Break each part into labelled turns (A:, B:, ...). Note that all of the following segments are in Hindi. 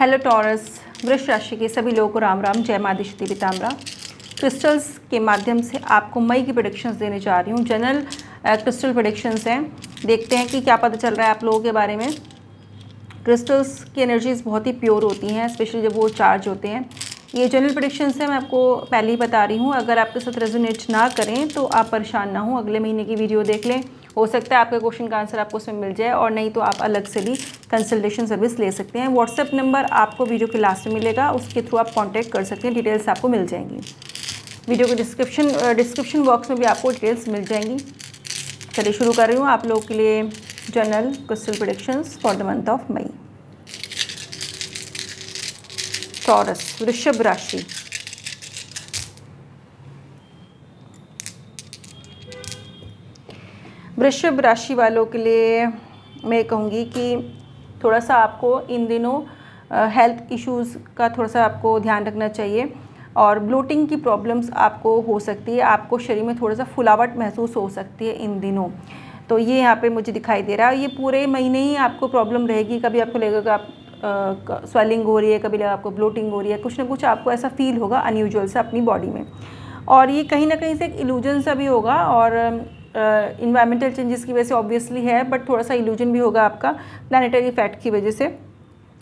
A: हेलो टॉरस, वृष राशि के सभी लोगों को राम राम, जय माँ दिशती पिताम्बरा। क्रिस्टल्स के माध्यम से आपको मई की प्रेडिक्शंस देने जा रही हूँ। जनरल क्रिस्टल प्रेडिक्शंस हैं। देखते हैं कि क्या पता चल रहा है आप लोगों के बारे में। क्रिस्टल्स की एनर्जीज़ बहुत ही प्योर होती हैं, स्पेशली जब वो चार्ज होते हैं। ये जनरल प्रेडिक्शंस हैं, मैं आपको पहले ही बता रही हूँ। अगर आपके साथ रेजोनेट ना करें तो आप परेशान ना हो, अगले महीने की वीडियो देख लें। हो सकता है आपके क्वेश्चन का आंसर आपको उसमें मिल जाए, और नहीं तो आप अलग से भी कंसल्टेशन सर्विस ले सकते हैं। व्हाट्सएप नंबर आपको वीडियो के लास्ट में मिलेगा, उसके थ्रू आप कांटेक्ट कर सकते हैं। डिटेल्स आपको मिल जाएंगी वीडियो के डिस्क्रिप्शन बॉक्स में भी आपको डिटेल्स मिल जाएंगी। चलिए शुरू कर रही हूँ आप लोगों के लिए general crystal predictions for the month of May. Taurus, वृषभ राशि। वृषभ राशि वालों के लिए मैं कहूँगी कि थोड़ा सा आपको इन दिनों हेल्थ इश्यूज़ का थोड़ा सा आपको ध्यान रखना चाहिए, और ब्लोटिंग की प्रॉब्लम्स आपको हो सकती है। आपको शरीर में थोड़ा सा फुलावट महसूस हो सकती है इन दिनों, तो ये यहाँ पे मुझे दिखाई दे रहा है। ये पूरे महीने ही आपको प्रॉब्लम रहेगी। कभी आपको लगेगा आप स्वेलिंग हो रही है, कभी लगेगा आपको ब्लोटिंग हो रही है, कुछ ना कुछ आपको ऐसा फील होगा अनयूजुअल सा अपनी बॉडी में। और ये कहीं ना कहीं से एक इल्यूजन सा भी होगा, और इन्वायरमेंटल चेंजेस की वजह से ऑब्वियसली है, बट थोड़ा सा इल्यूजन भी होगा आपका प्लानिटरी इफेक्ट की वजह से।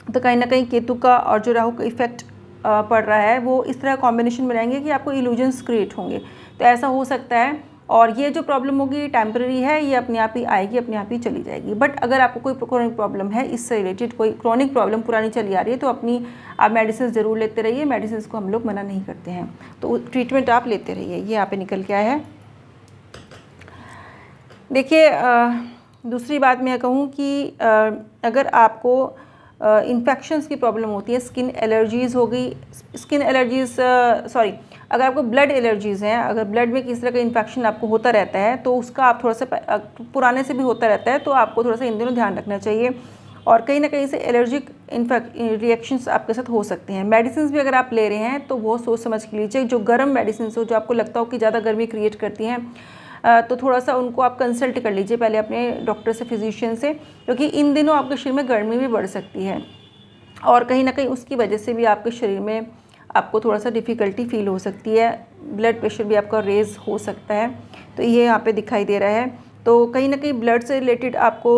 A: तो कहीं ना कहीं केतु का और जो राहु का इफेक्ट पड़ रहा है, वो इस तरह कॉम्बिनेशन में रहेंगे कि आपको इल्यूजन्स क्रिएट होंगे। तो ऐसा हो सकता है, और ये जो प्रॉब्लम होगी टेम्पररी है, ये अपने आप ही आएगी, अपने आप ही चली जाएगी। बट अगर आपको कोई क्रोनिक प्रॉब्लम है, इससे रिलेटेड कोई क्रोनिक प्रॉब्लम पुरानी चली आ रही है, तो अपनी आप मेडिसिन ज़रूर लेते रहिए। मेडिसिन को हम लोग मना नहीं करते हैं, तो ट्रीटमेंट आप लेते रहिए। ये यहाँ पे निकल के आया है। देखिए, दूसरी बात मैं कहूँ कि अगर आपको इन्फेक्शंस की प्रॉब्लम होती है, स्किन एलर्जीज़ हो गई, स्किन एलर्जीज़ सॉरी अगर आपको ब्लड एलर्जीज़ हैं, अगर ब्लड में किसी तरह का इन्फेक्शन आपको होता रहता है, तो उसका आप थोड़ा सा पुराने से भी होता रहता है, तो आपको थोड़ा सा इन दिनों ध्यान रखना चाहिए। और कहीं ना कहीं से एलर्जिक रिएक्शंस आपके साथ हो सकते हैं। मेडिसिन भी अगर आप ले रहे हैं तो बहुत सोच समझ के लीजिए। जो गर्म मेडिसिन हो, जो आपको लगता हो कि ज़्यादा गर्मी क्रिएट करती हैं, तो थोड़ा सा उनको आप कंसल्ट कर लीजिए पहले अपने डॉक्टर से, फिजिशियन से, क्योंकि इन दिनों आपके शरीर में गर्मी भी बढ़ सकती है, और कहीं ना कहीं उसकी वजह से भी आपके शरीर में आपको थोड़ा सा डिफ़िकल्टी फील हो सकती है। ब्लड प्रेशर भी आपका रेज़ हो सकता है, तो ये यहाँ पे दिखाई दे रहा है। तो कहीं ना कहीं ब्लड से रिलेटेड आपको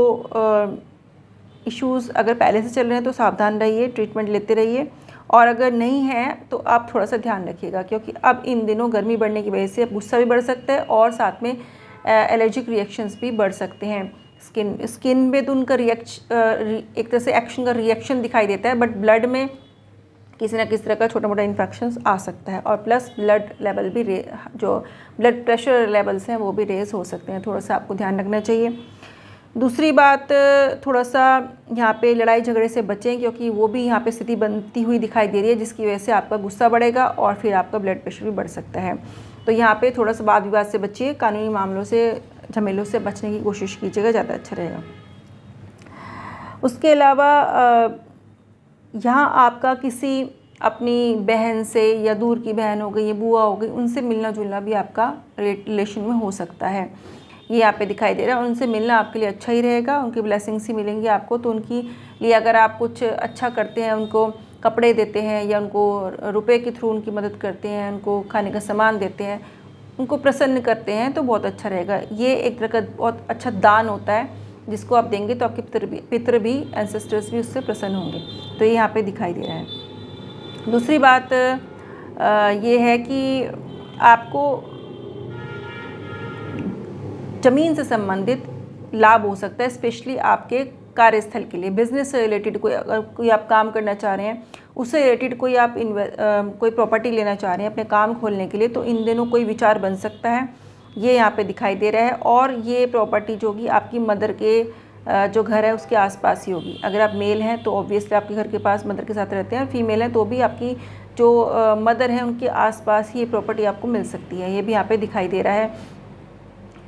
A: इश्यूज़ अगर पहले से चल रहे हैं तो सावधान रहिए, ट्रीटमेंट लेते रहिए। और अगर नहीं है तो आप थोड़ा सा ध्यान रखिएगा, क्योंकि अब इन दिनों गर्मी बढ़ने की वजह से गुस्सा भी बढ़ सकता है, और साथ में एलर्जिक रिएक्शंस भी बढ़ सकते हैं। स्किन में तो उनका एक तरह से एक्शन का रिएक्शन दिखाई देता है, बट ब्लड में किसी ना किसी तरह का छोटा मोटा इन्फेक्शंस आ सकता है, और प्लस ब्लड लेवल भी जो ब्लड प्रेशर लेवल्स हैं वो भी रेज हो सकते हैं। थोड़ा सा आपको ध्यान रखना चाहिए। दूसरी बात, थोड़ा सा यहाँ पे लड़ाई झगड़े से बचें, क्योंकि वो भी यहाँ पे स्थिति बनती हुई दिखाई दे रही है, जिसकी वजह से आपका गुस्सा बढ़ेगा और फिर आपका ब्लड प्रेशर भी बढ़ सकता है। तो यहाँ पे थोड़ा सा वाद विवाद से बचिए, कानूनी मामलों से, झमेलों से बचने की कोशिश कीजिएगा, ज़्यादा अच्छा रहेगा। उसके अलावा यहाँ आपका किसी अपनी बहन से, या दूर की बहन हो गई, या बुआ हो गई, उनसे मिलना जुलना भी आपका रिलेशन में हो सकता है। ये यहाँ पे दिखाई दे रहा है। उनसे मिलना आपके लिए अच्छा ही रहेगा, उनकी ब्लेसिंग्स ही मिलेंगी आपको। तो उनकी लिए अगर आप कुछ अच्छा करते हैं, उनको कपड़े देते हैं, या उनको रुपए के थ्रू उनकी मदद करते हैं, उनको खाने का सामान देते हैं, उनको प्रसन्न करते हैं, तो बहुत अच्छा रहेगा। ये एक तरह का बहुत अच्छा दान होता है, जिसको आप देंगे तो आपके पितृ भी, एंसेस्टर्स भी उससे प्रसन्न होंगे। तो ये यहाँ पे दिखाई दे रहा है। दूसरी बात ये है कि आपको ज़मीन से संबंधित लाभ हो सकता है, स्पेशली आपके कार्यस्थल के लिए। बिजनेस से रिलेटेड अगर कोई आप काम करना चाह रहे हैं, उससे रिलेटेड कोई आप कोई प्रॉपर्टी लेना चाह रहे हैं अपने काम खोलने के लिए, तो इन दिनों कोई विचार बन सकता है, ये यहाँ पे दिखाई दे रहा है। और ये प्रॉपर्टी जो होगी आपकी मदर के जो घर है उसके आसपास ही होगी। अगर आप मेल हैं तो ऑब्वियसली आपके घर के पास मदर के साथ रहते हैं, और फीमेल हैं तो भी आपकी जो मदर है उनके आसपास ही ये प्रॉपर्टी आपको मिल सकती है, ये भी यहाँ पे दिखाई दे रहा है।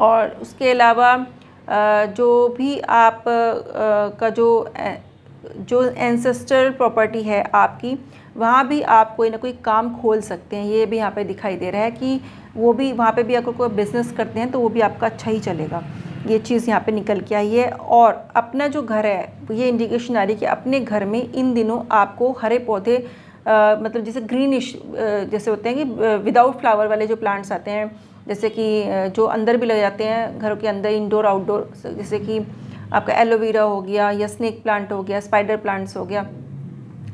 A: और उसके अलावा जो भी आप का जो एंसेस्ट्रल प्रॉपर्टी है आपकी, वहाँ भी आप कोई ना कोई काम खोल सकते हैं। ये भी यहाँ पे दिखाई दे रहा है कि वो भी वहाँ पे भी अगर कोई बिज़नेस करते हैं तो वो भी आपका अच्छा ही चलेगा। ये चीज़ यहाँ पे निकल के आई है। और अपना जो घर है ये इंडिकेशन आ रही है कि अपने घर में इन दिनों आपको हरे पौधे मतलब जैसे ग्रीनिश जैसे होते हैं कि विदाउट फ्लावर वाले जो प्लांट्स आते हैं, जैसे कि जो अंदर भी लग जाते हैं घरों के अंदर, इंडोर आउटडोर, जैसे कि आपका एलोवेरा हो गया या स्नेक प्लांट हो गया, स्पाइडर प्लांट्स हो गया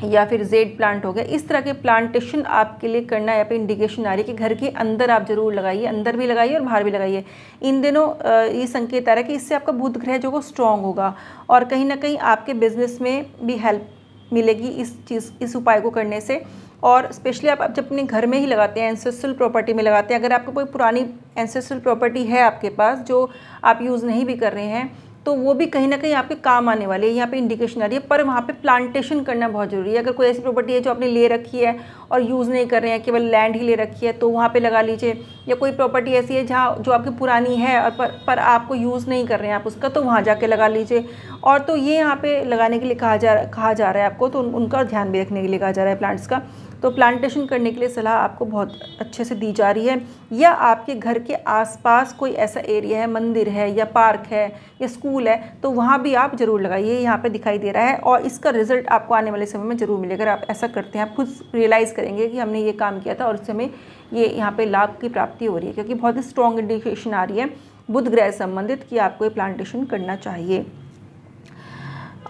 A: या फिर जेड प्लांट हो गया, इस तरह के प्लांटेशन आपके लिए करना है। यहाँ पे इंडिकेशन आ रही है कि घर के अंदर आप जरूर लगाइए, अंदर भी लगाइए और बाहर भी लगाइए। इन दिनों ये संकेत आ रहा है कि इससे आपका बुध ग्रह जो वो स्ट्रॉन्ग होगा और कहीं ना कहीं आपके बिजनेस में भी हेल्प मिलेगी इस उपाय को करने से। और स्पेशली आप जब अपने घर में ही लगाते हैं, एंसेस्ट्रल प्रॉपर्टी में लगाते हैं, अगर आपको कोई पुरानी एंसेस्ट्रल प्रॉपर्टी है आपके पास जो आप यूज़ नहीं भी कर रहे हैं, तो वो भी कहीं ना कहीं आपके काम आने वाली है, यहाँ पे इंडिकेशन आ रही है। पर वहाँ पे प्लांटेशन करना बहुत ज़रूरी है। अगर कोई ऐसी प्रॉपर्टी है जो आपने ले रखी है और यूज़ नहीं कर रहे हैं, केवल लैंड ही ले रखी है, तो वहाँ पे लगा लीजिए। या कोई प्रॉपर्टी ऐसी है जहाँ जो आपकी पुरानी है और पर आपको यूज़ नहीं कर रहे हैं आप उसका, तो वहाँ जाके लगा लीजिए। और तो ये यहाँ पे लगाने के लिए कहा जा रहा है आपको, तो उनका ध्यान भी रखने के लिए कहा जा रहा है प्लांट्स का। तो प्लांटेशन करने के लिए सलाह आपको बहुत अच्छे से दी जा रही है। या आपके घर के आसपास कोई ऐसा एरिया है, मंदिर है या पार्क है या स्कूल है, तो वहाँ भी आप ज़रूर लगाइए, यहाँ पे दिखाई दे रहा है। और इसका रिजल्ट आपको आने वाले समय में ज़रूर मिलेगा। अगर आप ऐसा करते हैं, आप खुद रियलाइज़ करेंगे कि हमने ये काम किया था और उस समय ये यहाँ पे लाभ की प्राप्ति हो रही है, क्योंकि बहुत ही स्ट्रॉन्ग इंडिकेशन आ रही है बुध ग्रह संबंधित कि आपको ये प्लांटेशन करना चाहिए।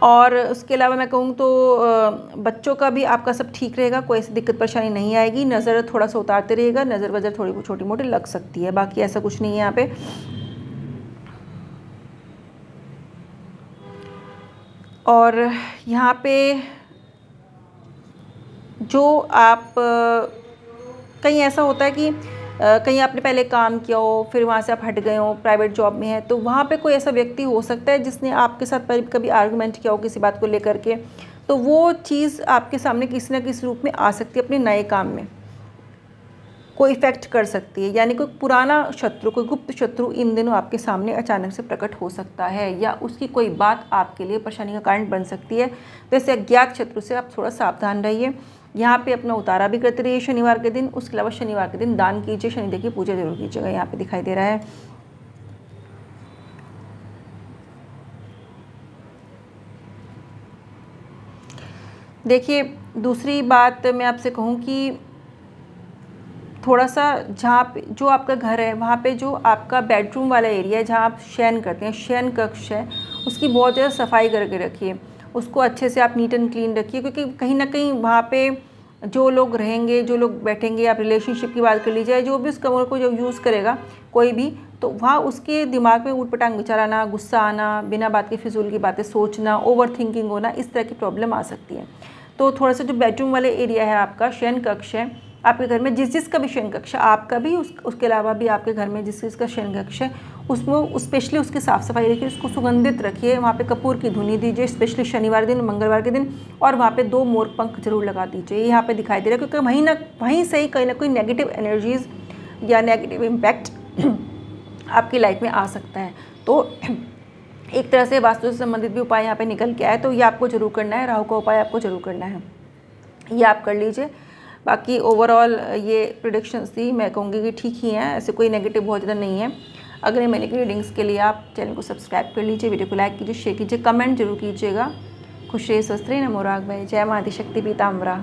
A: और उसके अलावा मैं कहूँ तो बच्चों का भी आपका सब ठीक रहेगा, कोई ऐसी दिक्कत परेशानी नहीं आएगी। नज़र थोड़ा सा उतारते रहिएगा, नज़र वज़र थोड़ी छोटी मोटी लग सकती है, बाकी ऐसा कुछ नहीं है यहाँ पे। और यहाँ पे जो आप कहीं ऐसा होता है कि कहीं आपने पहले काम किया हो, फिर वहाँ से आप हट गए हो, प्राइवेट जॉब में है, तो वहाँ पे कोई ऐसा व्यक्ति हो सकता है जिसने आपके साथ कभी आर्गुमेंट किया हो किसी बात को लेकर के, तो वो चीज़ आपके सामने किसी न किसी रूप में आ सकती है। अपने नए काम में कोई इफेक्ट कर सकती है, यानी कोई पुराना शत्रु, कोई गुप्त शत्रु इन दिनों आपके सामने अचानक से प्रकट हो सकता है, या उसकी कोई बात आपके लिए परेशानी का कारण बन सकती है। वैसे अज्ञात शत्रु से आप थोड़ा सावधान रहिए। यहाँ पे अपना उतारा भी करते रहिए शनिवार के दिन। उसके अलावा शनिवार के दिन दान कीजिए, शनिदेव की पूजा जरूर कीजिएगा, यहाँ पे दिखाई दे रहा है। देखिए, दूसरी बात मैं आपसे कहूँ कि थोड़ा सा जहाँ पे जो आपका घर है वहाँ पे जो आपका बेडरूम वाला एरिया है, जहाँ आप शयन करते हैं, शयन कक्ष है, उसकी बहुत ज़्यादा सफाई करके रखिए। उसको अच्छे से आप नीट एंड क्लीन रखिए, क्योंकि कहीं ना कहीं वहाँ पे जो लोग रहेंगे, जो लोग बैठेंगे, आप रिलेशनशिप की बात कर लीजिए, जो भी उस कमरे को जो यूज़ करेगा कोई भी, तो वहाँ उसके दिमाग में ऊट पटांग विचार आना, गुस्सा आना, बिना बात की फिजूल की बातें सोचना, ओवर थिंकिंग होना, इस तरह की प्रॉब्लम आ सकती है। तो थोड़ा सा जो बेडरूम वाले एरिया है, आपका शयन कक्ष है, आपके घर में जिस का भी शयन कक्ष है, आपका भी उसके अलावा भी आपके घर में जिस का शयन कक्ष है, उसमें स्पेशली उसकी साफ़ सफाई रखिए, उसको सुगंधित रखिए, वहाँ पे कपूर की धुनी दीजिए, स्पेशली शनिवार दिन, मंगलवार के दिन, और वहाँ पे 2 मोर पंख जरूर लगा दीजिए। यहाँ पे दिखाई दे रहा है, क्योंकि वहीं से ही कहीं ना कोई नेगेटिव एनर्जीज़ या नेगेटिव इम्पैक्ट आपकी लाइफ में आ सकता है। तो एक तरह से वास्तु से संबंधित भी उपाय यहाँ पे निकल के आए, तो ये आपको जरूर करना है। राहु का उपाय आपको जरूर करना है, ये आप कर लीजिए। बाकी ओवरऑल ये प्रेडिक्शंस थी, मैं कहूँगी कि ठीक ही हैं, ऐसे कोई नेगेटिव बहुत ज़्यादा नहीं है। अगले महीने की रीडिंग्स के लिए आप चैनल को सब्सक्राइब कर लीजिए, वीडियो को लाइक कीजिए, शेयर कीजिए, कमेंट जरूर कीजिएगा। खुश रहिए, स्वस्थ रहिए, नमो राघवाय, जय माँ आदिशक्ति पीताम्बरा।